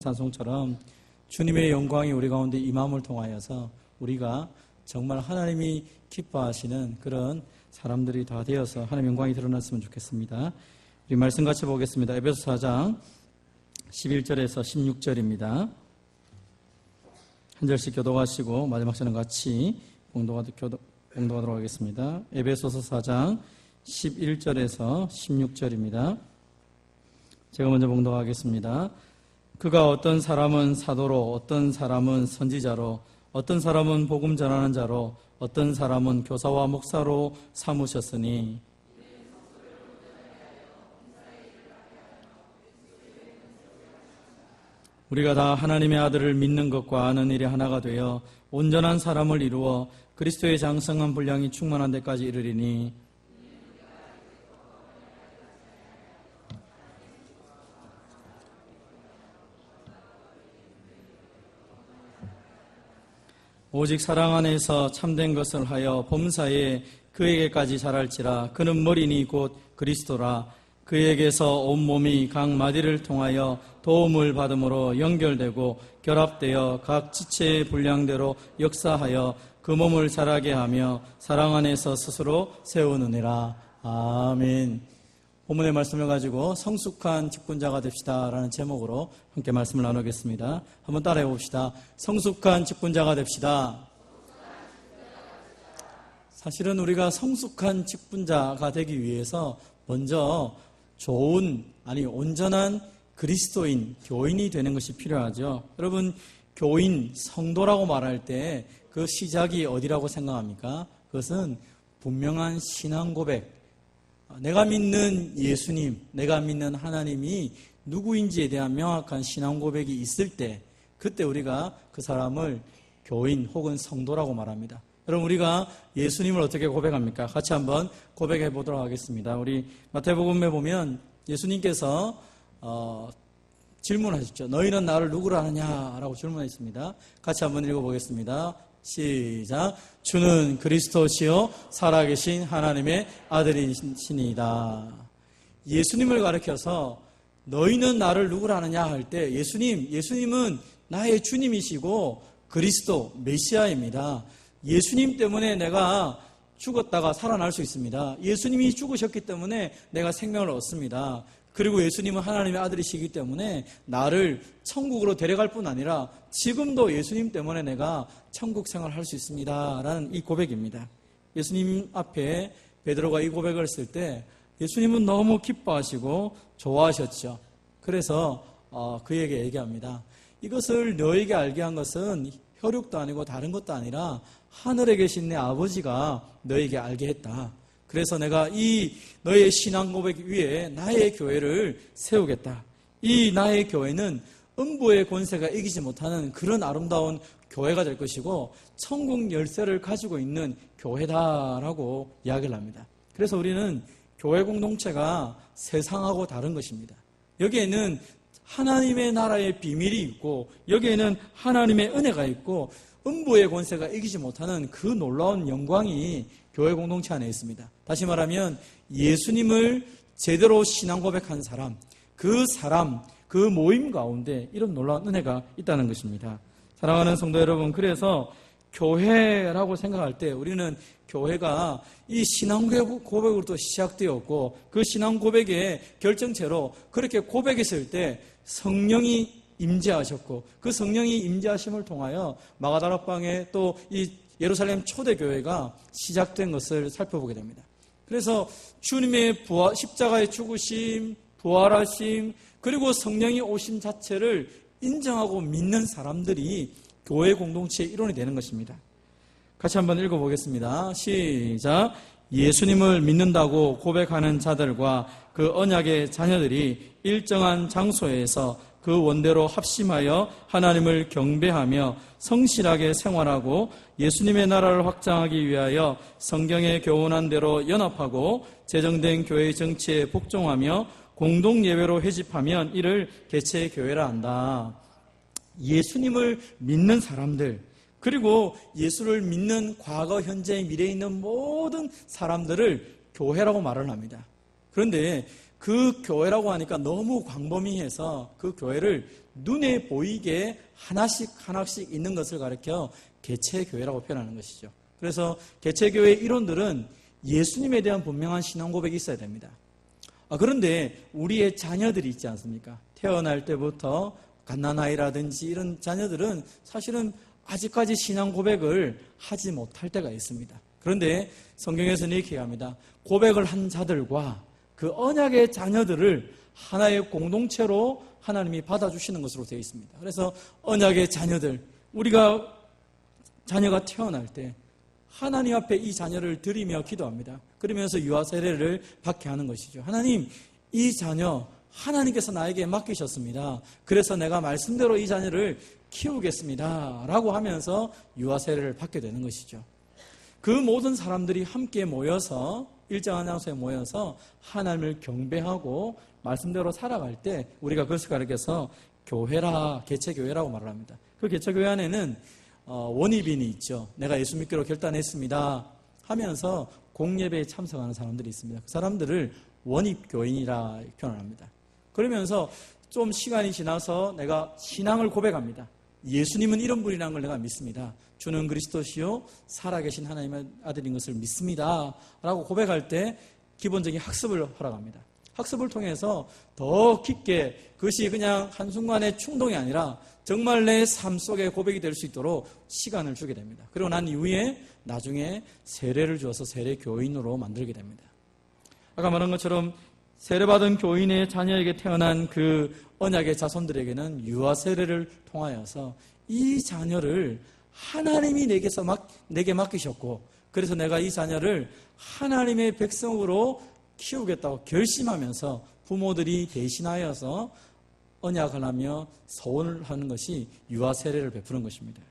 찬송처럼 주님의 영광이 우리 가운데 임함을 통하여서 우리가 정말 하나님이 기뻐하시는 그런 사람들이 다 되어서 하나님의 영광이 드러났으면 좋겠습니다. 우리 말씀 같이 보겠습니다. 에베소 4장 11절에서 16절입니다. 한 절씩 교독하시고 마지막 절은 같이 봉독하도록 하겠습니다. 에베소서 4장 11절에서 16절입니다. 제가 먼저 봉독하겠습니다. 그가 어떤 사람은 사도로, 어떤 사람은 선지자로, 어떤 사람은 복음 전하는 자로, 어떤 사람은 교사와 목사로 삼으셨으니 우리가 다 하나님의 아들을 믿는 것과 아는 일이 하나가 되어 온전한 사람을 이루어 그리스도의 장성한 분량이 충만한 데까지 이르리니 오직 사랑 안에서 참된 것을 하여 범사에 그에게까지 자랄지라. 그는 머리니 곧 그리스도라. 그에게서 온몸이 각 마디를 통하여 도움을 받음으로 연결되고 결합되어 각 지체의 분량대로 역사하여 그 몸을 자라게 하며 사랑 안에서 스스로 세우느니라. 아멘. 본문의 말씀을 가지고 성숙한 직분자가 됩시다 라는 제목으로 함께 말씀을 나누겠습니다. 한번 따라해 봅시다. 성숙한 직분자가 됩시다. 사실은 우리가 성숙한 직분자가 되기 위해서 먼저 온전한 그리스도인, 교인이 되는 것이 필요하죠. 여러분, 교인, 성도라고 말할 때 그 시작이 어디라고 생각합니까? 그것은 분명한 신앙 고백, 내가 믿는 예수님, 내가 믿는 하나님이 누구인지에 대한 명확한 신앙 고백이 있을 때, 그때 우리가 그 사람을 교인 혹은 성도라고 말합니다. 여러분, 우리가 예수님을 어떻게 고백합니까? 같이 한번 고백해 보도록 하겠습니다. 우리 마태복음에 보면 예수님께서 질문하셨죠. 너희는 나를 누구라 하느냐? 라고 질문했습니다. 같이 한번 읽어보겠습니다. 시작. 주는 그리스도시요 살아계신 하나님의 아들이시니이다. 예수님을 가리켜서 너희는 나를 누구라 하느냐 할 때 예수님은 나의 주님이시고 그리스도, 메시아입니다. 예수님 때문에 내가 죽었다가 살아날 수 있습니다. 예수님이 죽으셨기 때문에 내가 생명을 얻습니다. 그리고 예수님은 하나님의 아들이시기 때문에 나를 천국으로 데려갈 뿐 아니라 지금도 예수님 때문에 내가 천국 생활을 할 수 있습니다 라는 이 고백입니다. 예수님 앞에 베드로가 이 고백을 했을 때 예수님은 너무 기뻐하시고 좋아하셨죠. 그래서 그에게 얘기합니다. 이것을 너에게 알게 한 것은 혈육도 아니고 다른 것도 아니라 하늘에 계신 내 아버지가 너에게 알게 했다. 그래서 내가 이 너의 신앙 고백 위에 나의 교회를 세우겠다. 이 나의 교회는 음부의 권세가 이기지 못하는 그런 아름다운 교회가 될 것이고 천국 열쇠를 가지고 있는 교회다라고 이야기를 합니다. 그래서 우리는 교회 공동체가 세상하고 다른 것입니다. 여기에는 하나님의 나라의 비밀이 있고 여기에는 하나님의 은혜가 있고 음부의 권세가 이기지 못하는 그 놀라운 영광이 교회 공동체 안에 있습니다. 다시 말하면 예수님을 제대로 신앙 고백한 사람, 그 모임 가운데 이런 놀라운 은혜가 있다는 것입니다. 사랑하는 성도 여러분, 그래서 교회라고 생각할 때 우리는 교회가 이 신앙 고백으로부터 시작되었고 그 신앙 고백의 결정체로 그렇게 고백했을 때 성령이 임재하셨고 그 성령이 임재하심을 통하여 마가다락방에 또 이 예루살렘 초대교회가 시작된 것을 살펴보게 됩니다. 그래서 주님의 십자가의 죽으심, 부활하심, 그리고 성령이 오심 자체를 인정하고 믿는 사람들이 교회 공동체의 일원이 되는 것입니다. 같이 한번 읽어보겠습니다. 시작. 예수님을 믿는다고 고백하는 자들과 그 언약의 자녀들이 일정한 장소에서 그 원대로 합심하여 하나님을 경배하며 성실하게 생활하고 예수님의 나라를 확장하기 위하여 성경에 교훈한 대로 연합하고 제정된 교회의 정치에 복종하며 공동예배로 회집하면 이를 개체교회라 한다. 예수님을 믿는 사람들, 그리고 예수를 믿는 과거, 현재, 미래에 있는 모든 사람들을 교회라고 말을 합니다. 그런데 그 교회라고 하니까 너무 광범위해서 그 교회를 눈에 보이게 하나씩 있는 것을 가리켜 개체교회라고 표현하는 것이죠. 그래서 개체교회의 이론들은 예수님에 대한 분명한 신앙 고백이 있어야 됩니다. 그런데 우리의 자녀들이 있지 않습니까? 태어날 때부터 갓난아이라든지 이런 자녀들은 사실은 아직까지 신앙 고백을 하지 못할 때가 있습니다. 그런데 성경에서는 이렇게 합니다. 고백을 한 자들과 그 언약의 자녀들을 하나의 공동체로 하나님이 받아주시는 것으로 되어 있습니다. 그래서 언약의 자녀들, 우리가 자녀가 태어날 때 하나님 앞에 이 자녀를 드리며 기도합니다. 그러면서 유아 세례를 받게 하는 것이죠. 하나님, 이 자녀 하나님께서 나에게 맡기셨습니다. 그래서 내가 말씀대로 이 자녀를 키우겠습니다. 라고 하면서 유아 세례를 받게 되는 것이죠. 그 모든 사람들이 함께 모여서 일정한 장소에 모여서 하나님을 경배하고 말씀대로 살아갈 때 우리가 그것을 가리켜서 교회라, 개체교회라고 말을 합니다. 그 개체교회 안에는 원입인이 있죠. 내가 예수 믿기로 결단했습니다 하면서 공예배에 참석하는 사람들이 있습니다. 그 사람들을 원입교인이라 표현합니다. 그러면서 좀 시간이 지나서 내가 신앙을 고백합니다. 예수님은 이런 분이라는 걸 내가 믿습니다. 주는 그리스도시요 살아계신 하나님의 아들인 것을 믿습니다 라고 고백할 때 기본적인 학습을 허락합니다. 학습을 통해서 더 깊게 그것이 그냥 한순간의 충동이 아니라 정말 내 삶 속에 고백이 될 수 있도록 시간을 주게 됩니다. 그리고 난 이후에 나중에 세례를 주어서 세례 교인으로 만들게 됩니다. 아까 말한 것처럼 세례받은 교인의 자녀에게 태어난 그 언약의 자손들에게는 유아 세례를 통하여서 이 자녀를 하나님이 내게 맡기셨고 그래서 내가 이 자녀를 하나님의 백성으로 키우겠다고 결심하면서 부모들이 대신하여서 언약을 하며 서원을 하는 것이 유아 세례를 베푸는 것입니다.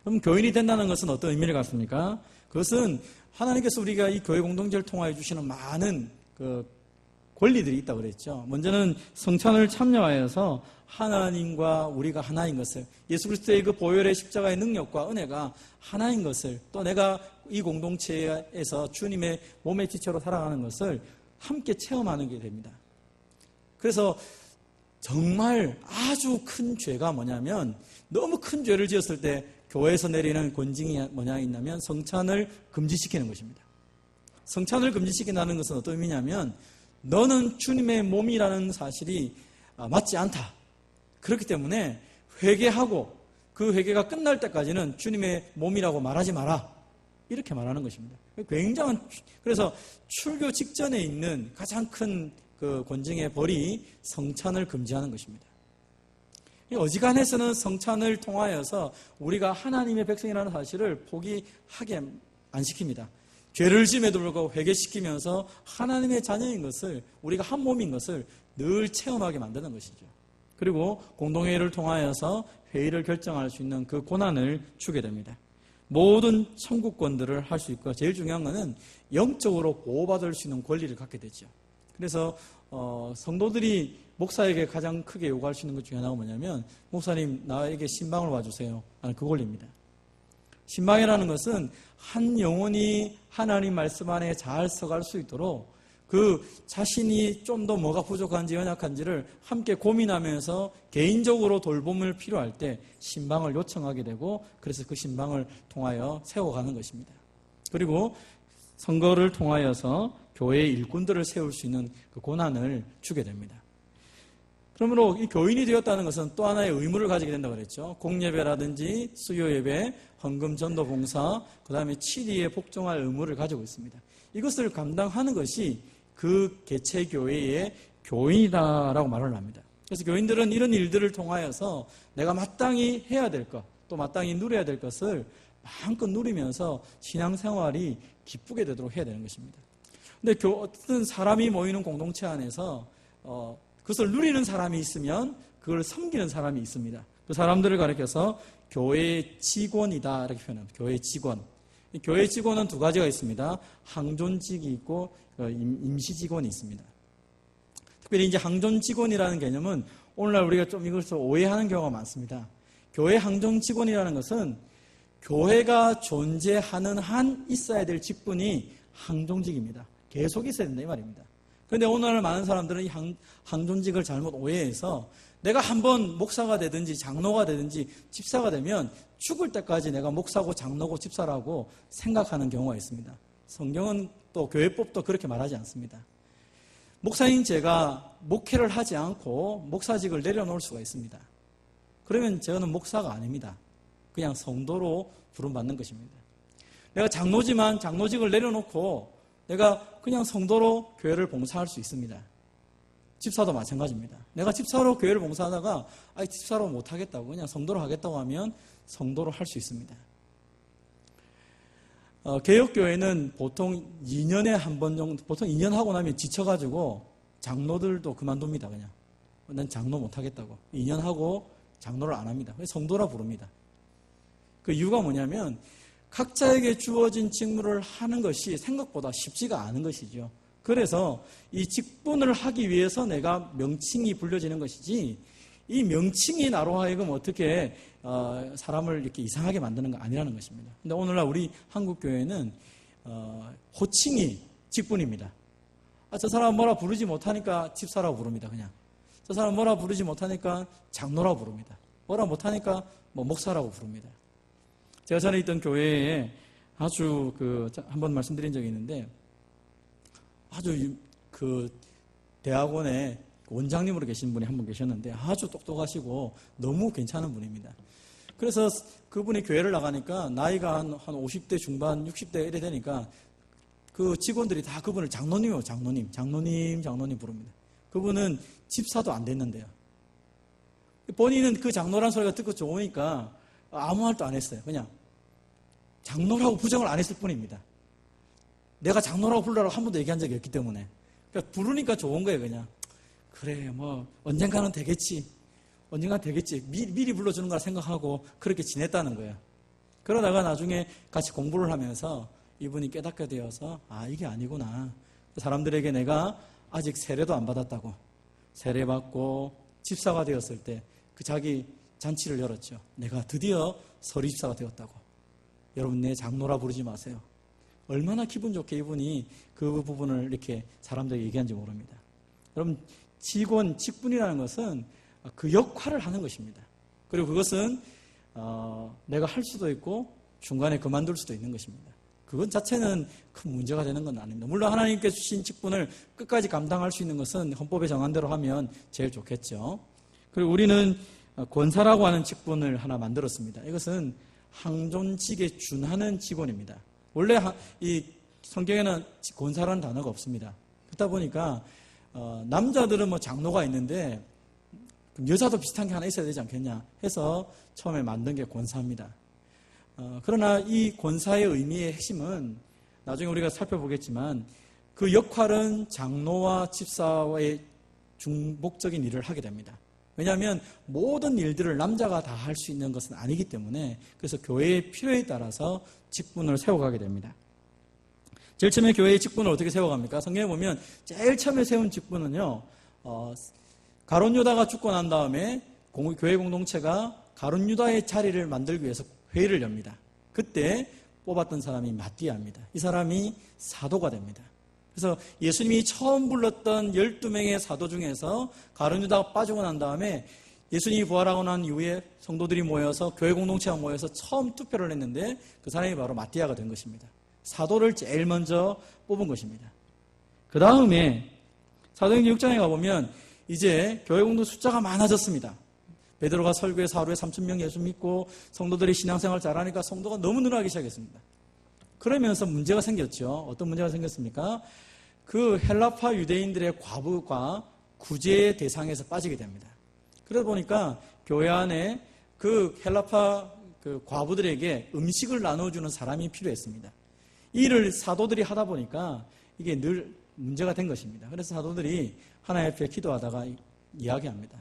그럼 교인이 된다는 것은 어떤 의미를 갖습니까? 그것은 하나님께서 우리가 이 교회 공동체를 통하여 주시는 많은 그 권리들이 있다고 그랬죠. 먼저는 성찬을 참여하여서 하나님과 우리가 하나인 것을, 예수 그리스도의 그 보혈의 십자가의 능력과 은혜가 하나인 것을, 또 내가 이 공동체에서 주님의 몸의 지체로 살아가는 것을 함께 체험하는 게 됩니다. 그래서 정말 아주 큰 죄가 뭐냐면, 너무 큰 죄를 지었을 때 교회에서 내리는 권징이 뭐냐 있냐면 성찬을 금지시키는 것입니다. 성찬을 금지시킨다는 것은 어떤 의미냐면, 너는 주님의 몸이라는 사실이 맞지 않다. 그렇기 때문에 회개하고 그 회개가 끝날 때까지는 주님의 몸이라고 말하지 마라. 이렇게 말하는 것입니다. 굉장한, 그래서 출교 직전에 있는 가장 큰 그 권징의 벌이 성찬을 금지하는 것입니다. 어지간해서는 성찬을 통하여서 우리가 하나님의 백성이라는 사실을 포기하게 안 시킵니다. 죄를 지음에도 불구하고 회개시키면서 하나님의 자녀인 것을, 우리가 한 몸인 것을 늘 체험하게 만드는 것이죠. 그리고 공동회의를 통하여서 회의를 결정할 수 있는 그 권한을 주게 됩니다. 모든 청구권들을 할 수 있고, 제일 중요한 것은 영적으로 보호받을 수 있는 권리를 갖게 되죠. 그래서 성도들이 목사에게 가장 크게 요구할 수 있는 것 중에 하나가 뭐냐면, 목사님 나에게 신방을 와주세요 하는 그 권리입니다. 신방이라는 것은 한 영혼이 하나님 말씀 안에 잘 서갈 수 있도록 그 자신이 좀 더 뭐가 부족한지 연약한지를 함께 고민하면서 개인적으로 돌봄을 필요할 때 신방을 요청하게 되고, 그래서 그 신방을 통하여 세워가는 것입니다. 그리고 선거를 통하여서 교회의 일꾼들을 세울 수 있는 그 권한을 주게 됩니다. 그러므로 이 교인이 되었다는 것은 또 하나의 의무를 가지게 된다고 그랬죠. 공예배라든지 수요예배, 헌금 전도 봉사, 그 다음에 치리에 복종할 의무를 가지고 있습니다. 이것을 감당하는 것이 그 개체교회의 교인이다라고 말을 합니다. 그래서 교인들은 이런 일들을 통하여서 내가 마땅히 해야 될 것, 또 마땅히 누려야 될 것을 마음껏 누리면서 신앙생활이 기쁘게 되도록 해야 되는 것입니다. 근데 어떤 사람이 모이는 공동체 안에서 그것을 누리는 사람이 있으면 그걸 섬기는 사람이 있습니다. 그 사람들을 가리켜서 교회의 직원이다 이렇게 표현합니다. 교회의 직원. 교회의 직원은 두 가지가 있습니다. 항존직이 있고 임시 직원이 있습니다. 특별히 이제 항존 직원이라는 개념은 오늘날 우리가 좀 이것을 오해하는 경우가 많습니다. 교회 항존 직원이라는 것은 교회가 존재하는 한 있어야 될 직분이 항존직입니다. 계속 있어야 된다 이 말입니다. 그런데 오늘날 많은 사람들은 이 항존직을 잘못 오해해서 내가 한번 목사가 되든지 장로가 되든지 집사가 되면 죽을 때까지 내가 목사고 장로고 집사라고 생각하는 경우가 있습니다. 성경은 또 교회법도 그렇게 말하지 않습니다. 목사인 제가 목회를 하지 않고 목사직을 내려놓을 수가 있습니다. 그러면 저는 목사가 아닙니다. 그냥 성도로 부름받는 것입니다. 내가 장로지만 장로직을 내려놓고 내가 그냥 성도로 교회를 봉사할 수 있습니다. 집사도 마찬가지입니다. 내가 집사로 교회를 봉사하다가 집사로 못하겠다고 그냥 성도로 하겠다고 하면 성도로 할 수 있습니다. 개혁교회는 보통 2년에 한 번 정도, 보통 2년 하고 나면 지쳐가지고 장로들도 그만둡니다. 그냥 난 장로 못하겠다고 2년 하고 장로를 안 합니다. 성도라 부릅니다. 그 이유가 뭐냐면 각자에게 주어진 직무를 하는 것이 생각보다 쉽지가 않은 것이죠. 그래서 이 직분을 하기 위해서 내가 명칭이 불려지는 것이지 이 명칭이 나로 하여금 어떻게 사람을 이렇게 이상하게 만드는 거 아니라는 것입니다. 근데 오늘날 우리 한국교회는 호칭이 직분입니다. 저 사람 뭐라 부르지 못하니까 집사라고 부릅니다. 그냥 저 사람 뭐라 부르지 못하니까 장로라고 부릅니다. 뭐라 못하니까 목사라고 부릅니다. 제가 전에 있던 교회에 아주 한번 말씀드린 적이 있는데 아주 대학원에 원장님으로 계신 분이 한 분 계셨는데 아주 똑똑하시고 너무 괜찮은 분입니다. 그래서 그분이 교회를 나가니까 나이가 한 50대 중반, 60대 이래 되니까 그 직원들이 다 그분을 장로님이요, 장로님 부릅니다. 그분은 집사도 안 됐는데요. 본인은 그 장로란 소리가 듣고 좋으니까 아무 말도 안 했어요. 그냥 장로라고 부정을 안 했을 뿐입니다. 내가 장로라고 부르라고 한 번도 얘기한 적이 없기 때문에. 그러니까 부르니까 좋은 거예요, 그냥. 그래, 언젠가는 되겠지. 미리 불러주는 거라 생각하고 그렇게 지냈다는 거예요. 그러다가 나중에 같이 공부를 하면서 이분이 깨닫게 되어서 이게 아니구나. 사람들에게 내가 아직 세례도 안 받았다고. 세례 받고 집사가 되었을 때 그 자기 잔치를 열었죠. 내가 드디어 서리집사가 되었다고. 여러분, 내 장로라 부르지 마세요. 얼마나 기분 좋게 이분이 그 부분을 이렇게 사람들에게 얘기한지 모릅니다. 여러분, 직분이라는 것은 그 역할을 하는 것입니다. 그리고 그것은 내가 할 수도 있고 중간에 그만둘 수도 있는 것입니다. 그것 자체는 큰 문제가 되는 건 아닙니다. 물론 하나님께서 주신 직분을 끝까지 감당할 수 있는 것은 헌법에 정한 대로 하면 제일 좋겠죠. 그리고 우리는 권사라고 하는 직분을 하나 만들었습니다. 이것은 항존직에 준하는 직원입니다. 원래 이 성경에는 권사라는 단어가 없습니다. 그렇다 보니까 남자들은 장로가 있는데 여자도 비슷한 게 하나 있어야 되지 않겠냐 해서 처음에 만든 게 권사입니다. 그러나 이 권사의 의미의 핵심은 나중에 우리가 살펴보겠지만 그 역할은 장로와 집사와의 중복적인 일을 하게 됩니다. 왜냐하면 모든 일들을 남자가 다 할 수 있는 것은 아니기 때문에 그래서 교회의 필요에 따라서 직분을 세워가게 됩니다. 제일 처음에 교회의 직분을 어떻게 세워갑니까? 성경에 보면 제일 처음에 세운 직분은요, 가룟 유다가 죽고 난 다음에 교회 공동체가 가룟 유다의 자리를 만들기 위해서 회의를 엽니다. 그때 뽑았던 사람이 마띠아입니다. 이 사람이 사도가 됩니다. 그래서 예수님이 처음 불렀던 12명의 사도 중에서 가룟 유다가 빠지고 난 다음에 예수님이 부활하고 난 이후에 성도들이 모여서 교회 공동체가 모여서 처음 투표를 했는데 그 사람이 바로 마띠아가 된 것입니다. 사도를 제일 먼저 뽑은 것입니다. 그 다음에 사도행전 6장에 가보면 이제 교회 공동 숫자가 많아졌습니다. 베드로가 설교해서 하루에 3,000명 예수 믿고 성도들이 신앙생활 잘하니까 성도가 너무 늘어나기 시작했습니다. 그러면서 문제가 생겼죠. 어떤 문제가 생겼습니까? 그 헬라파 유대인들의 과부가 구제의 대상에서 빠지게 됩니다. 그러다 보니까 교회 안에 그 헬라파 과부들에게 음식을 나눠주는 사람이 필요했습니다. 이 일을 사도들이 하다 보니까 이게 늘 문제가 된 것입니다. 그래서 사도들이 하나님 앞에 기도하다가 이야기합니다.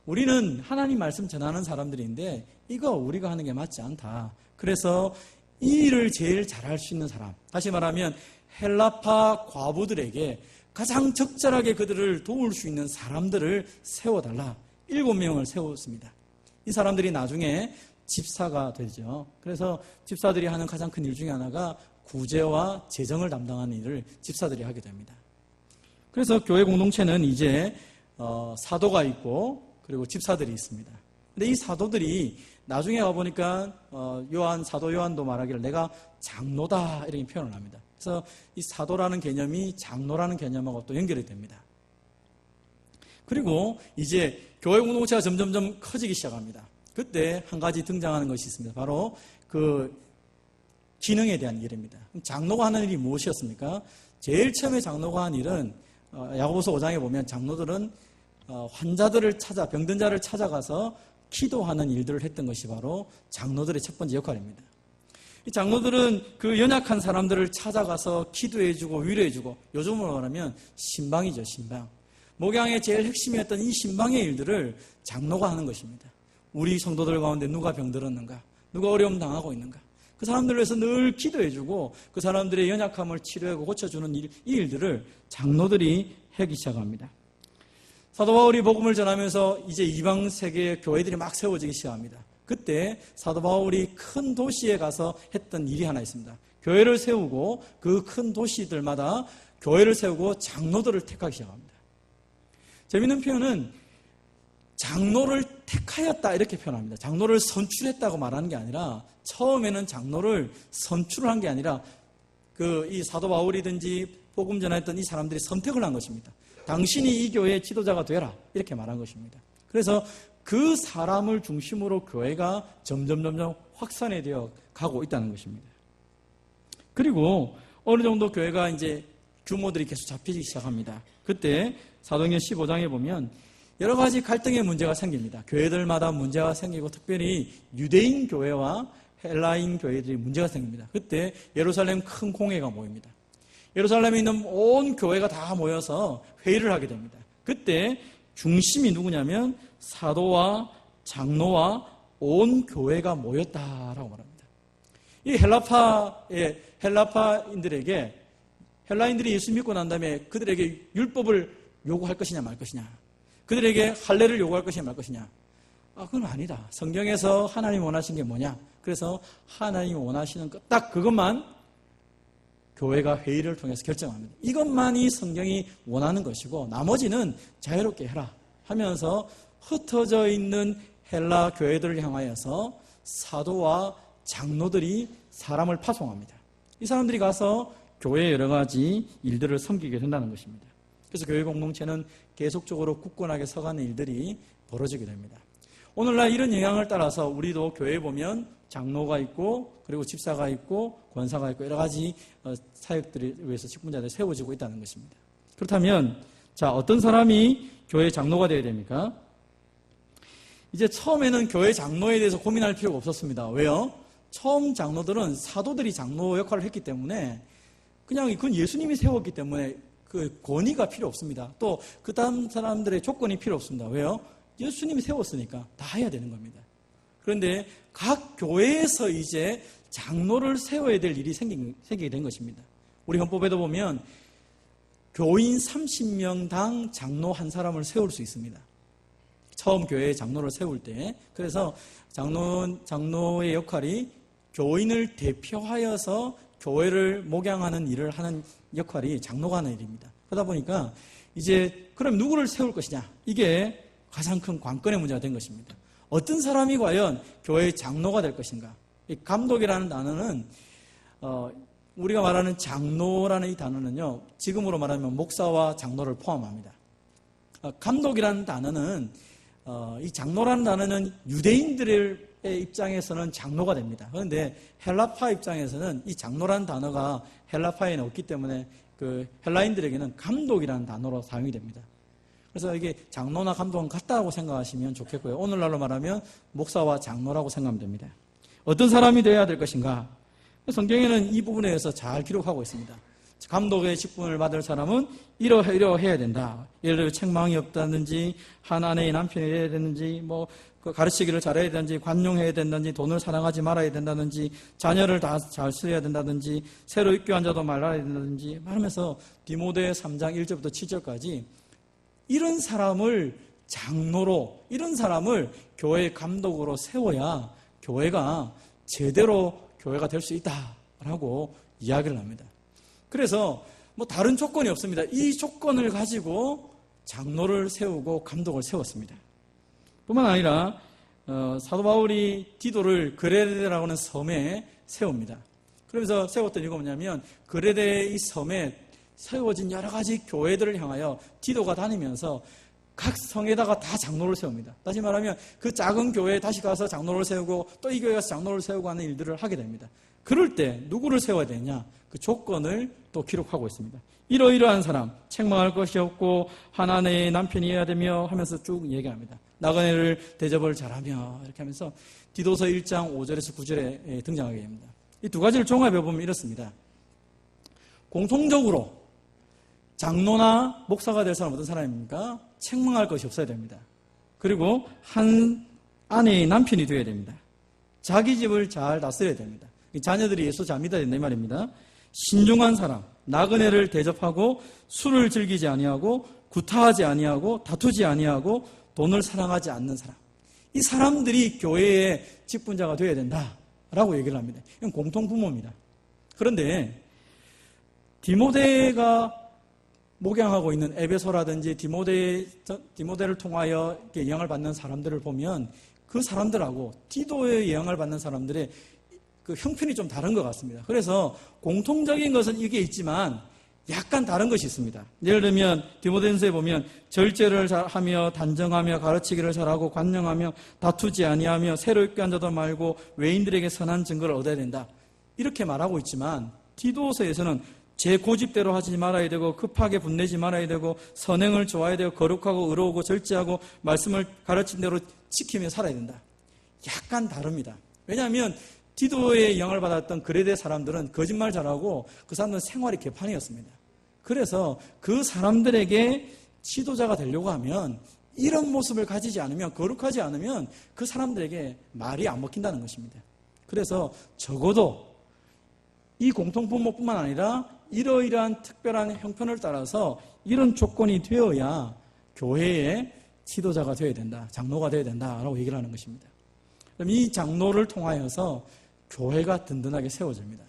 우리는 하나님 말씀 전하는 사람들인데 이거 우리가 하는 게 맞지 않다. 그래서 이 일을 제일 잘할 수 있는 사람, 다시 말하면 헬라파 과부들에게 가장 적절하게 그들을 도울 수 있는 사람들을 세워달라. 7명을 세웠습니다. 이 사람들이 나중에 집사가 되죠. 그래서 집사들이 하는 가장 큰 일 중에 하나가 구제와 재정을 담당하는 일을 집사들이 하게 됩니다. 그래서 교회 공동체는 이제 사도가 있고 그리고 집사들이 있습니다. 근데 이 사도들이 나중에 가보니까 사도 요한도 말하기를 내가 장로다 이렇게 표현을 합니다. 그래서 이 사도라는 개념이 장로라는 개념하고 또 연결이 됩니다. 그리고 이제 교회 공동체가 점점점 커지기 시작합니다. 그때 한 가지 등장하는 것이 있습니다. 바로 그 기능에 대한 일입니다. 장로가 하는 일이 무엇이었습니까? 제일 처음에 장로가 한 일은 야고보서 5장에 보면 장로들은 환자들을 병든 자를 찾아가서 기도하는 일들을 했던 것이 바로 장로들의 첫 번째 역할입니다. 이 장로들은 그 연약한 사람들을 찾아가서 기도해주고 위로해주고, 요즘으로 말하면 신방이죠, 신방. 목양의 제일 핵심이었던 이 신방의 일들을 장로가 하는 것입니다. 우리 성도들 가운데 누가 병들었는가, 누가 어려움 당하고 있는가, 그 사람들을 위해서 늘 기도해주고 그 사람들의 연약함을 치료하고 고쳐주는 이 일들을 장로들이 하기 시작합니다. 사도 바울이 복음을 전하면서 이제 이방 세계의 교회들이 막 세워지기 시작합니다. 그때 사도 바울이 큰 도시에 가서 했던 일이 하나 있습니다. 교회를 세우고 그 큰 도시들마다 교회를 세우고 장로들을 택하기 시작합니다. 재미있는 표현은 장로를 택하였다 이렇게 표현합니다. 장로를 선출했다고 말하는 게 아니라, 처음에는 장로를 선출한 게 아니라 이 사도 바울이든지 복음 전했던 이 사람들이 선택을 한 것입니다. 당신이 이 교회의 지도자가 되라 이렇게 말한 것입니다. 그래서 그 사람을 중심으로 교회가 점점 확산해 되어 가고 있다는 것입니다. 그리고 어느 정도 교회가 이제 규모들이 계속 잡히기 시작합니다. 그때 사도행전 15장에 보면 여러 가지 갈등의 문제가 생깁니다. 교회들마다 문제가 생기고, 특별히 유대인 교회와 헬라인 교회들이 문제가 생깁니다. 그때 예루살렘 큰 공회가 모입니다. 예루살렘에 있는 온 교회가 다 모여서 회의를 하게 됩니다. 그때 중심이 누구냐면 사도와 장로와 온 교회가 모였다라고 말합니다. 이 헬라파인들에게, 헬라인들이 예수 믿고 난 다음에 그들에게 율법을 요구할 것이냐 말 것이냐, 그들에게 할례를 요구할 것이냐 말 것이냐, 그건 아니다. 성경에서 하나님 원하시는 게 뭐냐, 그래서 하나님이 원하시는 것 딱 그것만 교회가 회의를 통해서 결정합니다. 이것만이 성경이 원하는 것이고 나머지는 자유롭게 해라 하면서 흩어져 있는 헬라 교회들을 향하여서 사도와 장로들이 사람을 파송합니다. 이 사람들이 가서 교회의 여러 가지 일들을 섬기게 된다는 것입니다. 그래서 교회 공동체는 계속적으로 굳건하게 서가는 일들이 벌어지게 됩니다. 오늘날 이런 영향을 따라서 우리도 교회에 보면 장로가 있고, 그리고 집사가 있고, 권사가 있고, 여러 가지 사역들을 위해서 직분자들이 세워지고 있다는 것입니다. 그렇다면 어떤 사람이 교회 장로가 되어야 됩니까? 이제 처음에는 교회 장로에 대해서 고민할 필요가 없었습니다. 왜요? 처음 장로들은 사도들이 장로 역할을 했기 때문에 그냥 그건 예수님이 세웠기 때문에 그 권위가 필요 없습니다. 또 그 다음 사람들의 조건이 필요 없습니다. 왜요? 예수님이 세웠으니까 다 해야 되는 겁니다. 그런데 각 교회에서 이제 장로를 세워야 될 일이 생기게 된 것입니다. 우리 헌법에도 보면 교인 30명당 장로 한 사람을 세울 수 있습니다. 처음 교회에 장로를 세울 때. 그래서 장로의 역할이 교인을 대표하여서 교회를 목양하는 일을 하는 역할이 장로가 하는 일입니다. 그러다 보니까 이제 그럼 누구를 세울 것이냐, 이게 가장 큰 관건의 문제가 된 것입니다. 어떤 사람이 과연 교회의 장로가 될 것인가. 이 감독이라는 단어는 우리가 말하는 장로라는 이 단어는요, 지금으로 말하면 목사와 장로를 포함합니다. 감독이라는 단어는 이 장로라는 단어는 유대인들의 입장에서는 장로가 됩니다. 그런데 헬라파 입장에서는 이 장로라는 단어가 헬라파에는 없기 때문에 그 헬라인들에게는 감독이라는 단어로 사용이 됩니다. 그래서 이게 장로나 감독은 같다고 생각하시면 좋겠고요. 오늘날로 말하면 목사와 장로라고 생각하면 됩니다. 어떤 사람이 되어야 될 것인가? 성경에는 이 부분에 대해서 잘 기록하고 있습니다. 감독의 직분을 받을 사람은 이러해야 된다. 예를 들어 책망이 없다든지, 한 아내의 남편이 해야 되는지, 가르치기를 잘해야 되는지, 관용해야 된다든지, 돈을 사랑하지 말아야 된다든지, 자녀를 다 잘 쓰여야 된다든지, 새로 입교한 자도 말아야 된다든지, 말하면서 디모데 3장 1절부터 7절까지 이런 사람을 장로로, 이런 사람을 교회 감독으로 세워야 교회가 제대로 교회가 될 수 있다라고 이야기를 합니다. 그래서 뭐 다른 조건이 없습니다. 이 조건을 가지고 장로를 세우고 감독을 세웠습니다. 뿐만 아니라 사도 바울이 디도를 그레데라고 하는 섬에 세웁니다. 그러면서 세웠던 이유가 뭐냐면 그레데 이 섬에 세워진 여러 가지 교회들을 향하여 디도가 다니면서 각 성에다가 다 장로를 세웁니다. 다시 말하면 그 작은 교회에 다시 가서 장로를 세우고 또 이 교회에 가서 장로를 세우고 하는 일들을 하게 됩니다. 그럴 때 누구를 세워야 되냐? 그 조건을 또 기록하고 있습니다. 이러이러한 사람, 책망할 것이 없고 하나님의 남편이어야 되며 하면서 쭉 얘기합니다. 나그네를 대접을 잘하며 이렇게 하면서 디도서 1장 5절에서 9절에 등장하게 됩니다. 이 두 가지를 종합해 보면 이렇습니다. 공통적으로 장로나 목사가 될 사람은 어떤 사람입니까? 책망할 것이 없어야 됩니다. 그리고 한 아내의 남편이 되어야 됩니다. 자기 집을 잘 다스려야 됩니다. 자녀들이 예수 잘 믿어야 된다 이 말입니다. 신중한 사람, 나그네를 대접하고 술을 즐기지 아니하고 구타하지 아니하고 다투지 아니하고 돈을 사랑하지 않는 사람. 이 사람들이 교회의 직분자가 되어야 된다라고 얘기를 합니다. 이건 공통부모입니다. 그런데 디모데가 목양하고 있는 에베소라든지 디모데를 통하여 영향을 받는 사람들을 보면 그 사람들하고 디도의 영향을 받는 사람들의 그 형편이 좀 다른 것 같습니다. 그래서 공통적인 것은 이게 있지만 약간 다른 것이 있습니다. 예를 들면 디모데전서에 보면 절제를 잘하며 단정하며 가르치기를 잘하고 관용하며 다투지 아니하며 새로 입게 한 자도 말고 외인들에게 선한 증거를 얻어야 된다. 이렇게 말하고 있지만 디도서에서는 제 고집대로 하지 말아야 되고 급하게 분내지 말아야 되고 선행을 좋아해야 되고 거룩하고 의로우고 절제하고 말씀을 가르친 대로 지키며 살아야 된다. 약간 다릅니다. 왜냐하면 디도의 영향을 받았던 그레데 사람들은 거짓말 잘하고 그 사람들은 생활이 개판이었습니다. 그래서 그 사람들에게 지도자가 되려고 하면 이런 모습을 가지지 않으면 거룩하지 않으면 그 사람들에게 말이 안 먹힌다는 것입니다. 그래서 적어도 이 공통부모뿐만 아니라 이러이러한 특별한 형편을 따라서 이런 조건이 되어야 교회의 지도자가 되어야 된다. 장로가 되어야 된다라고 얘기를 하는 것입니다. 그럼 이 장로를 통하여서 교회가 든든하게 세워집니다.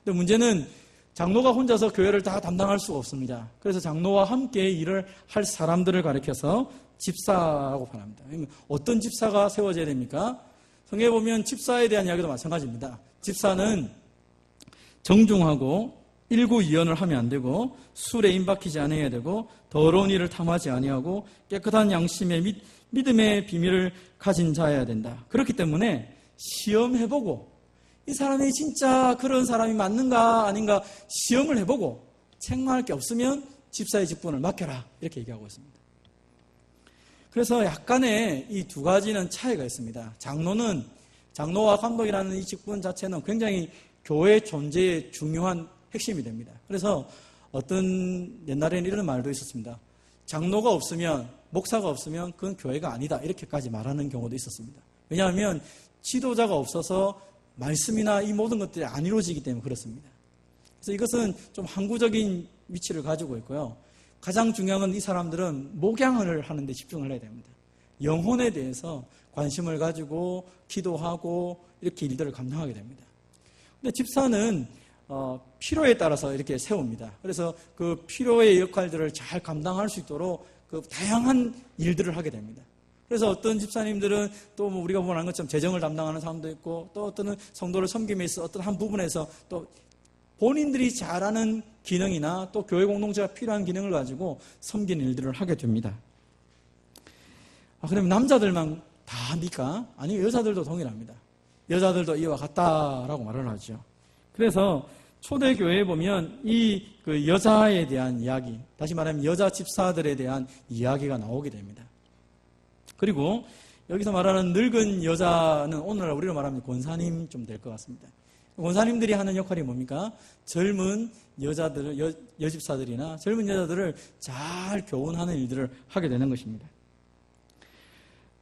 근데 문제는 장로가 혼자서 교회를 다 담당할 수가 없습니다. 그래서 장로와 함께 일을 할 사람들을 가리켜서 집사라고 말합니다. 어떤 집사가 세워져야 됩니까? 성경에 보면 집사에 대한 이야기도 마찬가지입니다. 집사는 정중하고 일구이연을 하면 안 되고 술에 임박히지 않아야 되고 더러운 일을 탐하지 아니하고 깨끗한 양심의 믿음의 비밀을 가진 자여야 된다. 그렇기 때문에 시험해보고 이 사람이 진짜 그런 사람이 맞는가 아닌가 시험을 해보고 책망할 게 없으면 집사의 직분을 맡겨라 이렇게 얘기하고 있습니다. 그래서 약간의 이 두 가지는 차이가 있습니다. 장로와 감독이라는 이 직분 자체는 굉장히 교회 존재의 중요한 핵심이 됩니다. 그래서 어떤 옛날에는 이런 말도 있었습니다. 장로가 없으면 목사가 없으면 그건 교회가 아니다 이렇게까지 말하는 경우도 있었습니다. 왜냐하면 지도자가 없어서 말씀이나 이 모든 것들이 안 이루어지기 때문에 그렇습니다. 그래서 이것은 좀 항구적인 위치를 가지고 있고요. 가장 중요한 건 이 사람들은 목양을 하는 데 집중을 해야 됩니다. 영혼에 대해서 관심을 가지고 기도하고 이렇게 일들을 감당하게 됩니다. 근데 집사는 필요에 따라서 이렇게 세웁니다. 그래서 그 필요의 역할들을 잘 감당할 수 있도록 그 다양한 일들을 하게 됩니다. 그래서 어떤 집사님들은 또 뭐 우리가 보는 것처럼 재정을 담당하는 사람도 있고 또 어떤 성도를 섬김에 있어 어떤 한 부분에서 또 본인들이 잘하는 기능이나 또 교회 공동체가 필요한 기능을 가지고 섬기는 일들을 하게 됩니다. 그러면 남자들만 다 합니까? 아니 여자들도 동일합니다. 여자들도 이와 같다라고 말을 하죠. 그래서 초대교회에 보면 이 그 여자에 대한 이야기, 다시 말하면 여자 집사들에 대한 이야기가 나오게 됩니다. 그리고 여기서 말하는 늙은 여자는 오늘날 우리로 말하면 권사님 좀 될 것 같습니다. 권사님들이 하는 역할이 뭡니까? 젊은 여자들, 여집사들이나 젊은 여자들을 잘 교훈하는 일들을 하게 되는 것입니다.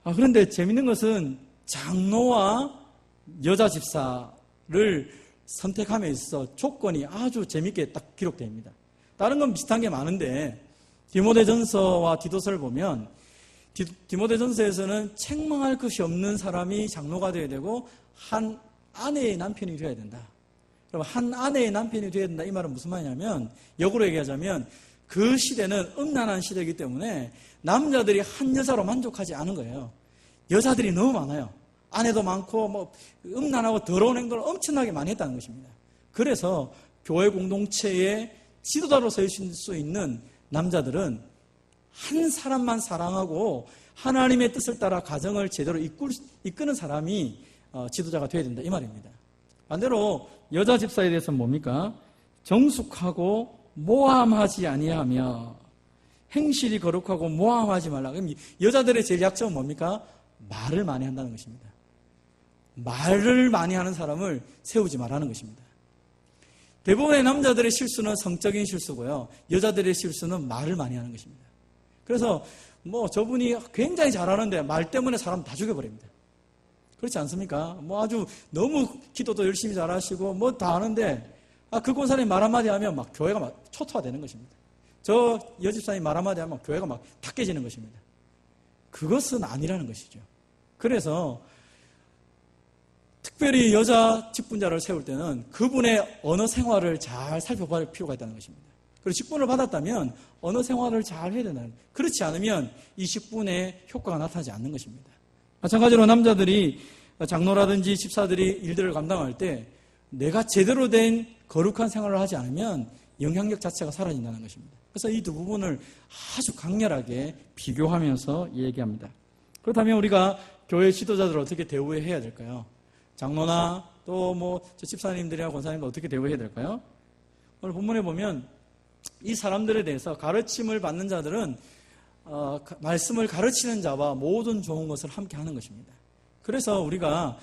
그런데 재밌는 것은 장로와 여자 집사를 선택함에 있어서 조건이 아주 재밌게 딱 기록됩니다. 다른 건 비슷한 게 많은데 디모데전서와 디도서를 보면 디모데전서에서는 책망할 것이 없는 사람이 장로가 되어야 되고 한 아내의 남편이 되어야 된다. 그럼 한 아내의 남편이 되어야 된다. 이 말은 무슨 말이냐면 역으로 얘기하자면 그 시대는 음란한 시대이기 때문에 남자들이 한 여자로 만족하지 않은 거예요. 여자들이 너무 많아요. 아내도 많고 음란하고 더러운 행동을 엄청나게 많이 했다는 것입니다. 그래서 교회 공동체의 지도자로 설 수 있는 남자들은 한 사람만 사랑하고 하나님의 뜻을 따라 가정을 제대로 이끄는 사람이 지도자가 되어야 된다 이 말입니다. 반대로 여자 집사에 대해서는 뭡니까? 정숙하고 모함하지 아니하며 행실이 거룩하고 모함하지 말라. 그럼 여자들의 제일 약점은 뭡니까? 말을 많이 한다는 것입니다. 말을 많이 하는 사람을 세우지 말라는 것입니다. 대부분의 남자들의 실수는 성적인 실수고요. 여자들의 실수는 말을 많이 하는 것입니다. 그래서 저분이 굉장히 잘하는데 말 때문에 사람 다 죽여버립니다. 그렇지 않습니까? 아주 너무 기도도 열심히 잘하시고 다 하는데 그 권사님 말 한마디 하면 막 교회가 막 초토화되는 것입니다. 저 여집사님 말 한마디 하면 교회가 막 다 깨지는 것입니다. 그것은 아니라는 것이죠. 그래서 특별히 여자 직분자를 세울 때는 그분의 언어 생활을 잘 살펴볼 필요가 있다는 것입니다. 그리고 직분을 받았다면 언어 생활을 잘 해야 된다는 거예요. 그렇지 않으면 이 직분의 효과가 나타나지 않는 것입니다. 마찬가지로 남자들이 장로라든지 집사들이 일들을 감당할 때 내가 제대로 된 거룩한 생활을 하지 않으면 영향력 자체가 사라진다는 것입니다. 그래서 이 두 부분을 아주 강렬하게 비교하면서 얘기합니다. 그렇다면 우리가 교회 지도자들을 어떻게 대우해야 될까요? 장로나 또 집사님들이나 권사님들 어떻게 대우해야 될까요? 오늘 본문에 보면 이 사람들에 대해서 가르침을 받는 자들은 말씀을 가르치는 자와 모든 좋은 것을 함께 하는 것입니다. 그래서 우리가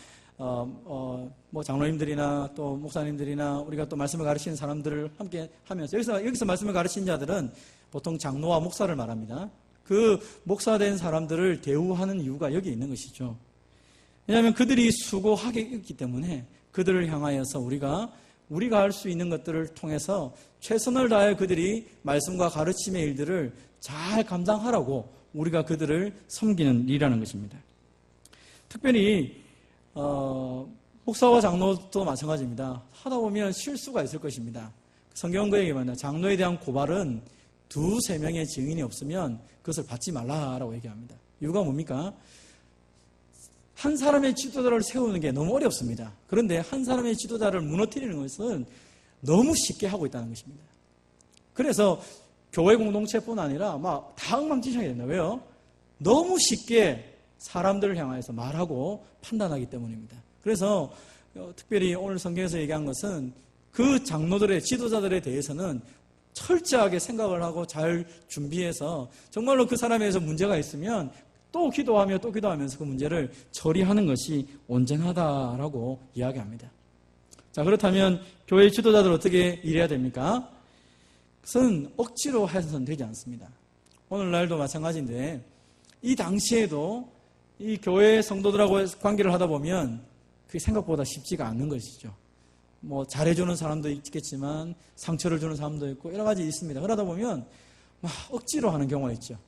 장로님들이나 또 목사님들이나 우리가 또 말씀을 가르치는 사람들을 함께 하면서 여기서 말씀을 가르치는 자들은 보통 장로와 목사를 말합니다. 그 목사된 사람들을 대우하는 이유가 여기 있는 것이죠. 왜냐하면 그들이 수고하게 있기 때문에 그들을 향하여서 우리가 할 수 있는 것들을 통해서 최선을 다해 그들이 말씀과 가르침의 일들을 잘 감당하라고 우리가 그들을 섬기는 일이라는 것입니다. 특별히 목사와 장로도 마찬가지입니다. 하다 보면 실수가 있을 것입니다. 성경은 그 얘기입니다. 장로에 대한 고발은 2-3명의 증인이 없으면 그것을 받지 말라라고 얘기합니다. 이유가 뭡니까? 한 사람의 지도자를 세우는 게 너무 어렵습니다. 그런데 한 사람의 지도자를 무너뜨리는 것은 너무 쉽게 하고 있다는 것입니다. 그래서 교회 공동체뿐 아니라 다 엉망진창이 된다. 왜요? 너무 쉽게 사람들을 향해서 말하고 판단하기 때문입니다. 그래서 특별히 오늘 성경에서 얘기한 것은 그 장로들의 지도자들에 대해서는 철저하게 생각을 하고 잘 준비해서 정말로 그 사람에서 문제가 있으면 또 기도하면서 그 문제를 처리하는 것이 온전하다라고 이야기합니다. 자, 그렇다면 교회 지도자들 어떻게 일해야 됩니까? 그것은 억지로 해서는 되지 않습니다. 오늘날도 마찬가지인데 이 당시에도 이 교회 성도들하고 관계를 하다 보면 그게 생각보다 쉽지가 않는 것이죠. 잘해주는 사람도 있겠지만 상처를 주는 사람도 있고 여러 가지 있습니다. 그러다 보면 억지로 하는 경우가 있죠.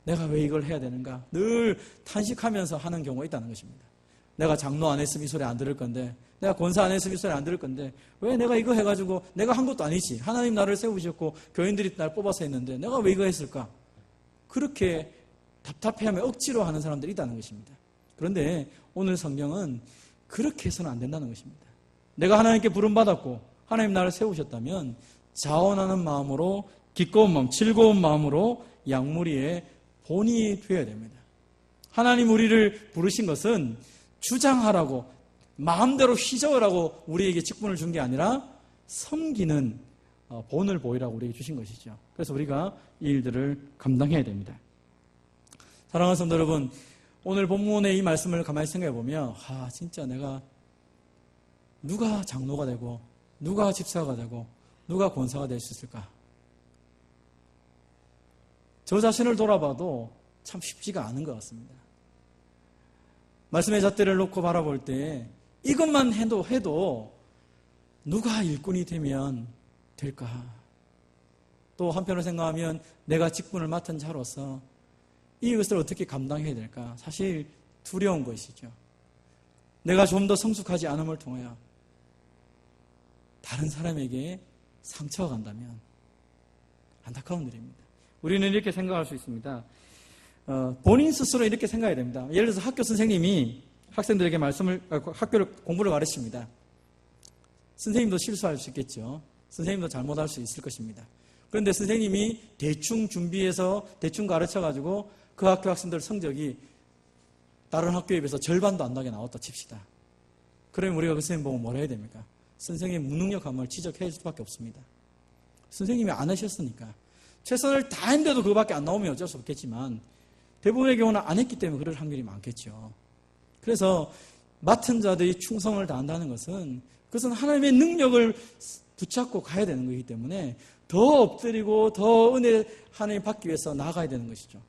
내가 왜 이걸 해야 되는가? 늘 탄식하면서 하는 경우가 있다는 것입니다. 내가 장로 안 했으면 이 소리 안 들을 건데, 내가 권사 안 했으면 이 소리 안 들을 건데, 왜 내가 이거 해가지고 내가 한 것도 아니지. 하나님 나를 세우셨고 교인들이 날 뽑아서 했는데 내가 왜 이거 했을까? 그렇게 답답해하며 억지로 하는 사람들이 있다는 것입니다. 그런데 오늘 성경은 그렇게 해서는 안 된다는 것입니다. 내가 하나님께 부름받았고 하나님 나를 세우셨다면 자원하는 마음으로 기꺼운 마음, 즐거운 마음으로 양무리에 본이 되어야 됩니다. 하나님 우리를 부르신 것은 주장하라고 마음대로 휘저으라고 우리에게 직분을 준 게 아니라 섬기는 본을 보이라고 우리에게 주신 것이죠. 그래서 우리가 이 일들을 감당해야 됩니다. 사랑하는 성도 여러분, 오늘 본문의 이 말씀을 가만히 생각해 보면 진짜 내가 누가 장로가 되고 누가 집사가 되고 누가 권사가 될 수 있을까? 저 자신을 돌아봐도 참 쉽지가 않은 것 같습니다. 말씀의 잣대를 놓고 바라볼 때 이것만 해도 누가 일꾼이 되면 될까? 또 한편으로 생각하면 내가 직분을 맡은 자로서 이것을 어떻게 감당해야 될까? 사실 두려운 것이죠. 내가 좀 더 성숙하지 않음을 통하여 다른 사람에게 상처가 간다면 안타까운 일입니다. 우리는 이렇게 생각할 수 있습니다. 본인 스스로 이렇게 생각해야 됩니다. 예를 들어서 학교 선생님이 학생들에게 학교를 공부를 가르칩니다. 선생님도 실수할 수 있겠죠. 선생님도 잘못할 수 있을 것입니다. 그런데 선생님이 대충 준비해서 대충 가르쳐가지고 그 학교 학생들 성적이 다른 학교에 비해서 절반도 안 나게 나왔다 칩시다. 그러면 우리가 그 선생님 보고 뭐라 해야 됩니까? 선생님 무능력함을 지적해 줄 수밖에 없습니다. 선생님이 안 하셨으니까. 최선을 다했는데도 그거밖에 안 나오면 어쩔 수 없겠지만 대부분의 경우는 안 했기 때문에 그럴 확률이 많겠죠. 그래서 맡은 자들이 충성을 다한다는 것은 그것은 하나님의 능력을 붙잡고 가야 되는 것이기 때문에 더 엎드리고 더 은혜 하나님 받기 위해서 나아가야 되는 것이죠.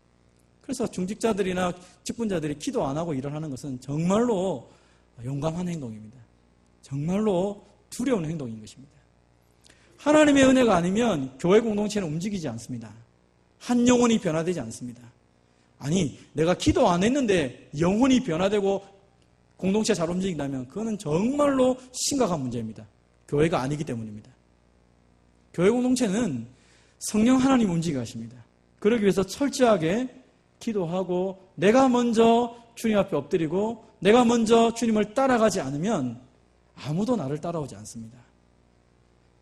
그래서 중직자들이나 직분자들이 기도 안 하고 일을 하는 것은 정말로 용감한 행동입니다. 정말로 두려운 행동인 것입니다. 하나님의 은혜가 아니면 교회 공동체는 움직이지 않습니다. 한 영혼이 변화되지 않습니다. 아니, 내가 기도 안 했는데 영혼이 변화되고 공동체가 잘 움직인다면 그거는 정말로 심각한 문제입니다. 교회가 아니기 때문입니다. 교회 공동체는 성령 하나님 움직이게 하십니다. 그러기 위해서 철저하게 기도하고 내가 먼저 주님 앞에 엎드리고 내가 먼저 주님을 따라가지 않으면 아무도 나를 따라오지 않습니다.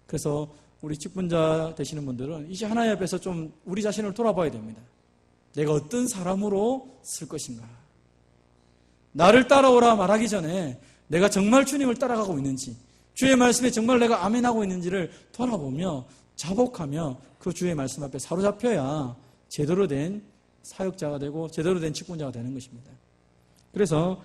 그래서 우리 직분자 되시는 분들은 이제 하나님 앞에서 좀 우리 자신을 돌아봐야 됩니다. 내가 어떤 사람으로 쓸 것인가? 나를 따라오라 말하기 전에 내가 정말 주님을 따라가고 있는지, 주의 말씀에 정말 내가 아멘하고 있는지를 돌아보며 자복하며 그 주의 말씀 앞에 사로잡혀야 제대로 된 사역자가 되고 제대로 된 직분자가 되는 것입니다. 그래서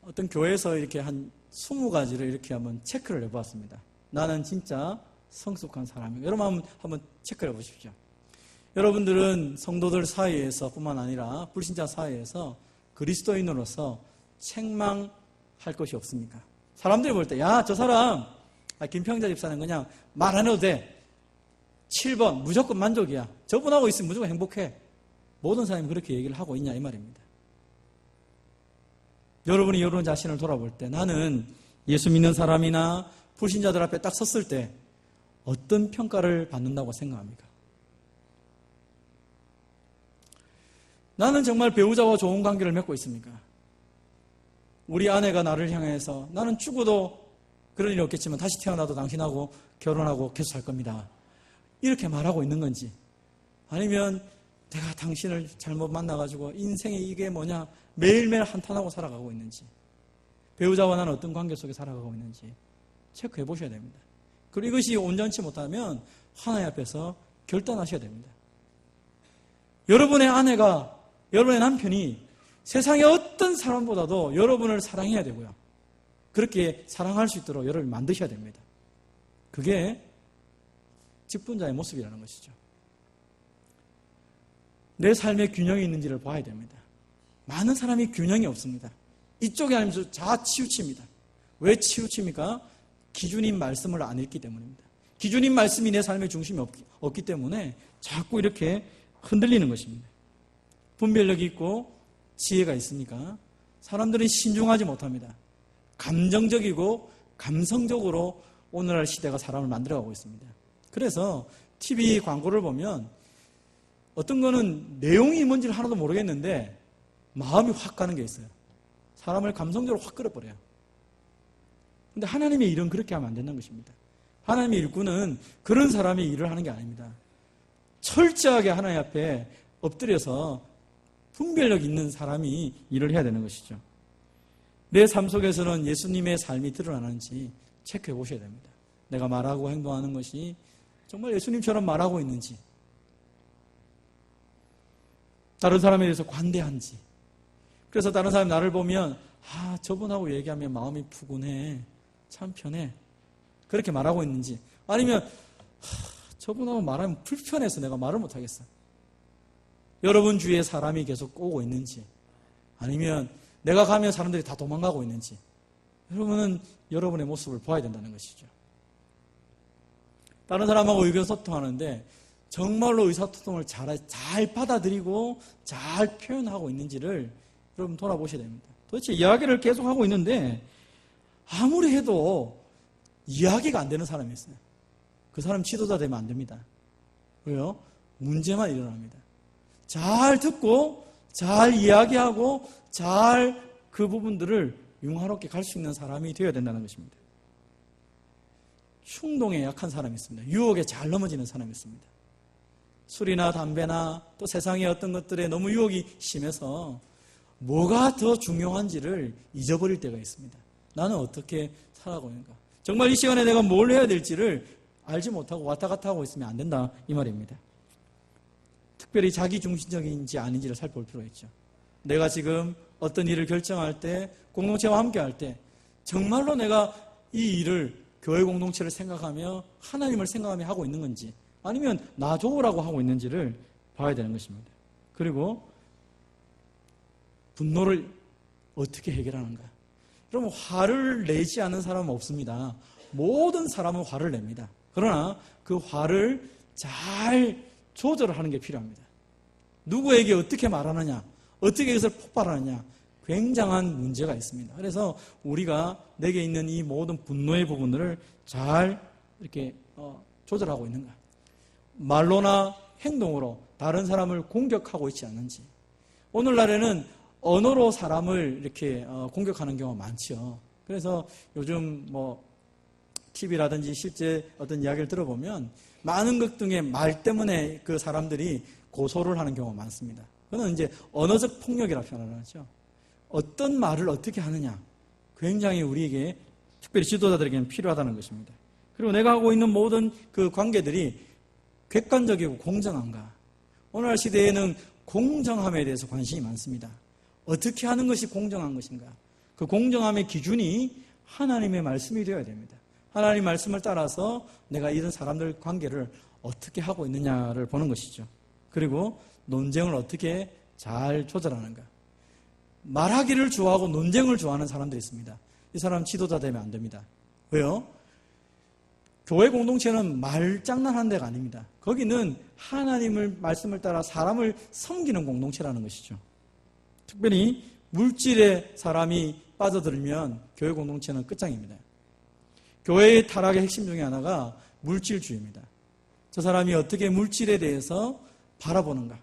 어떤 교회에서 이렇게 한 20가지를 이렇게 한번 체크를 해보았습니다. 나는 진짜 성숙한 사람이에요. 여러분 한번 체크를 해보십시오. 여러분들은 성도들 사이에서 뿐만 아니라 불신자 사이에서 그리스도인으로서 책망할 것이 없습니까? 사람들이 볼 때 야, 저 사람 김평자 집사는 그냥 말 안 해도 돼. 7번 무조건 만족이야. 저분하고 있으면 무조건 행복해. 모든 사람이 그렇게 얘기를 하고 있냐 이 말입니다. 여러분이 여러분 자신을 돌아볼 때 나는 예수 믿는 사람이나 불신자들 앞에 딱 섰을 때 어떤 평가를 받는다고 생각합니까? 나는 정말 배우자와 좋은 관계를 맺고 있습니까? 우리 아내가 나를 향해서 나는 죽어도 그런 일이 없겠지만 다시 태어나도 당신하고 결혼하고 계속 살 겁니다. 이렇게 말하고 있는 건지, 아니면 내가 당신을 잘못 만나가지고 인생의 이게 뭐냐 매일매일 한탄하고 살아가고 있는지, 배우자와 나는 어떤 관계 속에 살아가고 있는지 체크해 보셔야 됩니다. 그리고 이것이 온전치 못하면 하나님 앞에서 결단하셔야 됩니다. 여러분의 아내가, 여러분의 남편이 세상의 어떤 사람보다도 여러분을 사랑해야 되고요. 그렇게 사랑할 수 있도록 여러분을 만드셔야 됩니다. 그게 직분자의 모습이라는 것이죠. 내 삶에 균형이 있는지를 봐야 됩니다. 많은 사람이 균형이 없습니다. 이쪽이 아니면 다 치우칩니다. 왜 치우칩니까? 기준인 말씀을 안 읽기 때문입니다. 기준인 말씀이 내 삶의 중심이 없기 때문에 자꾸 이렇게 흔들리는 것입니다. 분별력이 있고 지혜가 있으니까 사람들은 신중하지 못합니다. 감정적이고 감성적으로 오늘날 시대가 사람을 만들어가고 있습니다. 그래서 TV 광고를 보면 어떤 거는 내용이 뭔지를 하나도 모르겠는데 마음이 확 가는 게 있어요. 사람을 감성적으로 확 끌어버려요. 근데 하나님의 일은 그렇게 하면 안 된다는 것입니다. 하나님의 일꾼은 그런 사람이 일을 하는 게 아닙니다. 철저하게 하나님 앞에 엎드려서 분별력 있는 사람이 일을 해야 되는 것이죠. 내 삶 속에서는 예수님의 삶이 드러나는지 체크해 보셔야 됩니다. 내가 말하고 행동하는 것이 정말 예수님처럼 말하고 있는지, 다른 사람에 대해서 관대한지. 그래서 다른 사람이 나를 보면 저분하고 얘기하면 마음이 푸근해, 참 편해, 그렇게 말하고 있는지, 아니면 저분하고 말하면 불편해서 내가 말을 못하겠어. 여러분 주위에 사람이 계속 오고 있는지, 아니면 내가 가면 사람들이 다 도망가고 있는지, 여러분은 여러분의 모습을 봐야 된다는 것이죠. 다른 사람하고 의견소통하는데 정말로 의사소통을 잘 받아들이고 잘 표현하고 있는지를 여러분 돌아보셔야 됩니다. 도대체 이야기를 계속하고 있는데 아무리 해도 이야기가 안 되는 사람이 있어요. 그 사람 지도자 되면 안 됩니다. 왜요? 문제만 일어납니다. 잘 듣고 잘 이야기하고 잘 그 부분들을 융화롭게 갈 수 있는 사람이 되어야 된다는 것입니다. 충동에 약한 사람이 있습니다. 유혹에 잘 넘어지는 사람이 있습니다. 술이나 담배나 또 세상의 어떤 것들에 너무 유혹이 심해서 뭐가 더 중요한지를 잊어버릴 때가 있습니다. 나는 어떻게 살아가고 있는가? 정말 이 시간에 내가 뭘 해야 될지를 알지 못하고 왔다 갔다 하고 있으면 안 된다 이 말입니다. 특별히 자기중심적인지 아닌지를 살펴볼 필요가 있죠. 내가 지금 어떤 일을 결정할 때 공동체와 함께 할 때 정말로 내가 이 일을 교회 공동체를 생각하며 하나님을 생각하며 하고 있는 건지 아니면 나 좋으라고 하고 있는지를 봐야 되는 것입니다. 그리고 분노를 어떻게 해결하는가? 여러분 화를 내지 않는 사람은 없습니다. 모든 사람은 화를 냅니다. 그러나 그 화를 잘 조절을 하는 게 필요합니다. 누구에게 어떻게 말하느냐, 어떻게 이것을 폭발하느냐 굉장한 문제가 있습니다. 그래서 우리가 내게 있는 이 모든 분노의 부분을 잘 이렇게 조절하고 있는가? 말로나 행동으로 다른 사람을 공격하고 있지 않는지. 오늘날에는 언어로 사람을 이렇게 공격하는 경우가 많죠. 그래서 요즘 TV라든지 실제 어떤 이야기를 들어보면 많은 것 중에 말 때문에 그 사람들이 고소를 하는 경우가 많습니다. 그건 이제 언어적 폭력이라고 표현을 하죠. 어떤 말을 어떻게 하느냐. 굉장히 우리에게 특별히 지도자들에게는 필요하다는 것입니다. 그리고 내가 하고 있는 모든 그 관계들이 객관적이고 공정한가. 오늘날 시대에는 공정함에 대해서 관심이 많습니다. 어떻게 하는 것이 공정한 것인가. 그 공정함의 기준이 하나님의 말씀이 되어야 됩니다. 하나님 말씀을 따라서 내가 이런 사람들 관계를 어떻게 하고 있느냐를 보는 것이죠. 그리고 논쟁을 어떻게 잘 조절하는가. 말하기를 좋아하고 논쟁을 좋아하는 사람들이 있습니다. 이 사람 지도자 되면 안 됩니다. 왜요? 교회 공동체는 말장난하는 데가 아닙니다. 거기는 하나님의 말씀을 따라 사람을 섬기는 공동체라는 것이죠. 특별히 물질에 사람이 빠져들면 교회 공동체는 끝장입니다. 교회의 타락의 핵심 중에 하나가 물질주의입니다. 저 사람이 어떻게 물질에 대해서 바라보는가,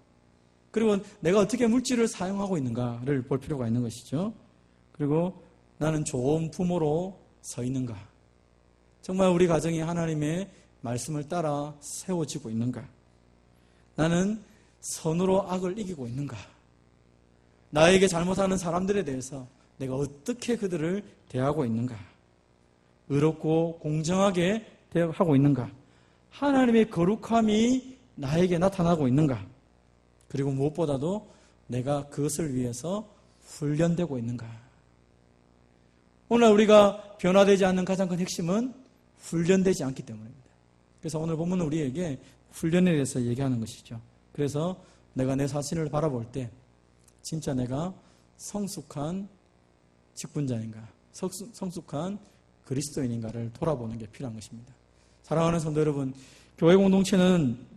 그리고 내가 어떻게 물질을 사용하고 있는가를 볼 필요가 있는 것이죠. 그리고 나는 좋은 부모로 서 있는가, 정말 우리 가정이 하나님의 말씀을 따라 세워지고 있는가, 나는 선으로 악을 이기고 있는가, 나에게 잘못하는 사람들에 대해서 내가 어떻게 그들을 대하고 있는가, 의롭고 공정하게 대하고 있는가, 하나님의 거룩함이 나에게 나타나고 있는가, 그리고 무엇보다도 내가 그것을 위해서 훈련되고 있는가. 오늘 우리가 변화되지 않는 가장 큰 핵심은 훈련되지 않기 때문입니다. 그래서 오늘 본문은 우리에게 훈련에 대해서 얘기하는 것이죠. 그래서 내가 내 자신을 바라볼 때 진짜 내가 성숙한 직분자인가, 성숙한 그리스도인인가를 돌아보는 게 필요한 것입니다. 사랑하는 성도 여러분, 교회 공동체는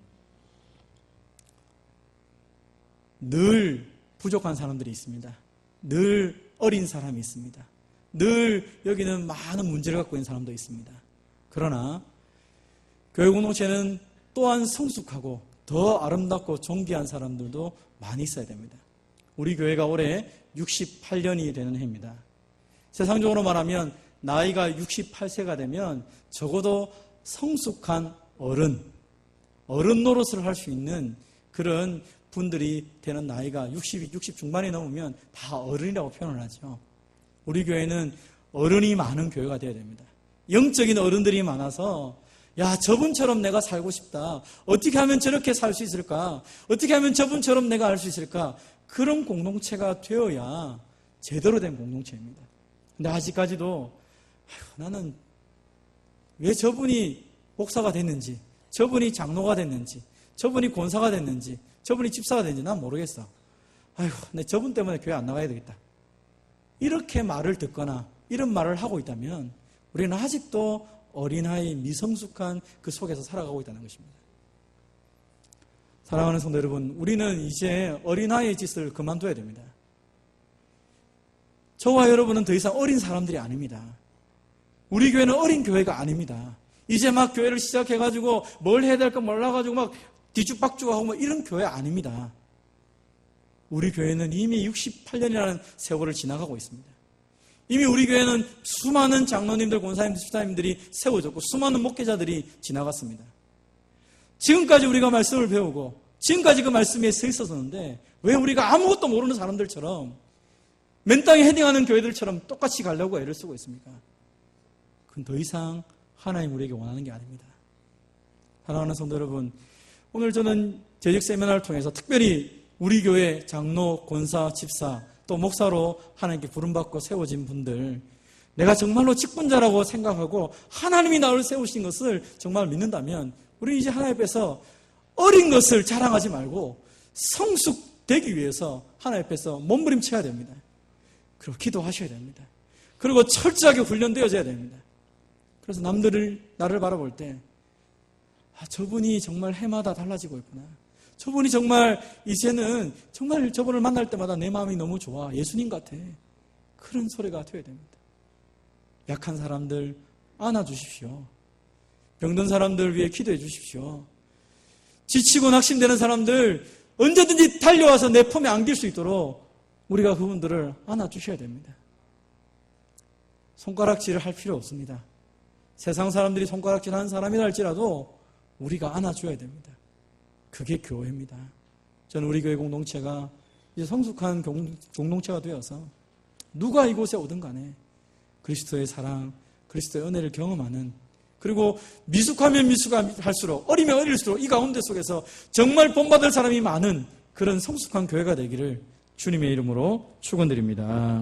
늘 부족한 사람들이 있습니다. 늘 어린 사람이 있습니다. 늘 여기는 많은 문제를 갖고 있는 사람도 있습니다. 그러나 교회 공동체는 또한 성숙하고 더 아름답고 존귀한 사람들도 많이 있어야 됩니다. 우리 교회가 올해 68년이 되는 해입니다. 세상적으로 말하면 나이가 68세가 되면 적어도 성숙한 어른 노릇을 할 수 있는 그런 분들이 되는 나이가 60 중반이 넘으면 다 어른이라고 표현을 하죠. 우리 교회는 어른이 많은 교회가 되어야 됩니다. 영적인 어른들이 많아서 야, 저분처럼 내가 살고 싶다. 어떻게 하면 저렇게 살 수 있을까? 어떻게 하면 저분처럼 내가 할 수 있을까? 그런 공동체가 되어야 제대로 된 공동체입니다. 근데 아직까지도 나는 왜 저분이 목사가 됐는지, 저분이 장로가 됐는지, 저분이 권사가 됐는지, 저분이 집사가 됐는지 난 모르겠어. 내 저분 때문에 교회 안 나가야 되겠다. 이렇게 말을 듣거나 이런 말을 하고 있다면 우리는 아직도 어린아이 미성숙한 그 속에서 살아가고 있다는 것입니다. 사랑하는 성도 여러분, 우리는 이제 어린아이의 짓을 그만둬야 됩니다. 저와 여러분은 더 이상 어린 사람들이 아닙니다. 우리 교회는 어린 교회가 아닙니다. 이제 막 교회를 시작해가지고 뭘 해야 될까 몰라가지고 막 뒤죽박죽하고 뭐 이런 교회 아닙니다. 우리 교회는 이미 68년이라는 세월을 지나가고 있습니다. 이미 우리 교회는 수많은 장로님들, 권사님들, 집사님들이 세워졌고 수많은 목회자들이 지나갔습니다. 지금까지 우리가 말씀을 배우고 지금까지 그 말씀에 서 있었는데 왜 우리가 아무것도 모르는 사람들처럼 맨 땅에 헤딩하는 교회들처럼 똑같이 가려고 애를 쓰고 있습니까? 그건 더 이상 하나님 우리에게 원하는 게 아닙니다. 사랑하는 성도 여러분, 오늘 저는 재직 세미나를 통해서 특별히 우리 교회 장로, 권사, 집사 또 목사로 하나님께 부름받고 세워진 분들, 내가 정말로 직분자라고 생각하고 하나님이 나를 세우신 것을 정말 믿는다면 우리 이제 하나님 앞에서 어린 것을 자랑하지 말고 성숙되기 위해서 하나님 앞에서 몸부림쳐야 됩니다. 그리고 기도하셔야 됩니다. 그리고 철저하게 훈련되어져야 됩니다. 그래서 남들을 나를 바라볼 때 저분이 정말 해마다 달라지고 있구나. 저분이 정말 이제는 정말 저분을 만날 때마다 내 마음이 너무 좋아. 예수님 같아. 그런 소리가 되어야 됩니다. 약한 사람들 안아주십시오. 병든 사람들 위해 기도해 주십시오. 지치고 낙심되는 사람들 언제든지 달려와서 내 품에 안길 수 있도록 우리가 그분들을 안아주셔야 됩니다. 손가락질을 할 필요 없습니다. 세상 사람들이 손가락질 하는 사람이라 할지라도 우리가 안아줘야 됩니다. 그게 교회입니다. 저는 우리 교회 공동체가 이제 성숙한 공동체가 되어서 누가 이곳에 오든 간에 그리스도의 사랑, 그리스도의 은혜를 경험하는, 그리고 미숙하면 미숙할수록, 어리면 어릴수록 이 가운데 속에서 정말 본받을 사람이 많은 그런 성숙한 교회가 되기를 주님의 이름으로 축원드립니다.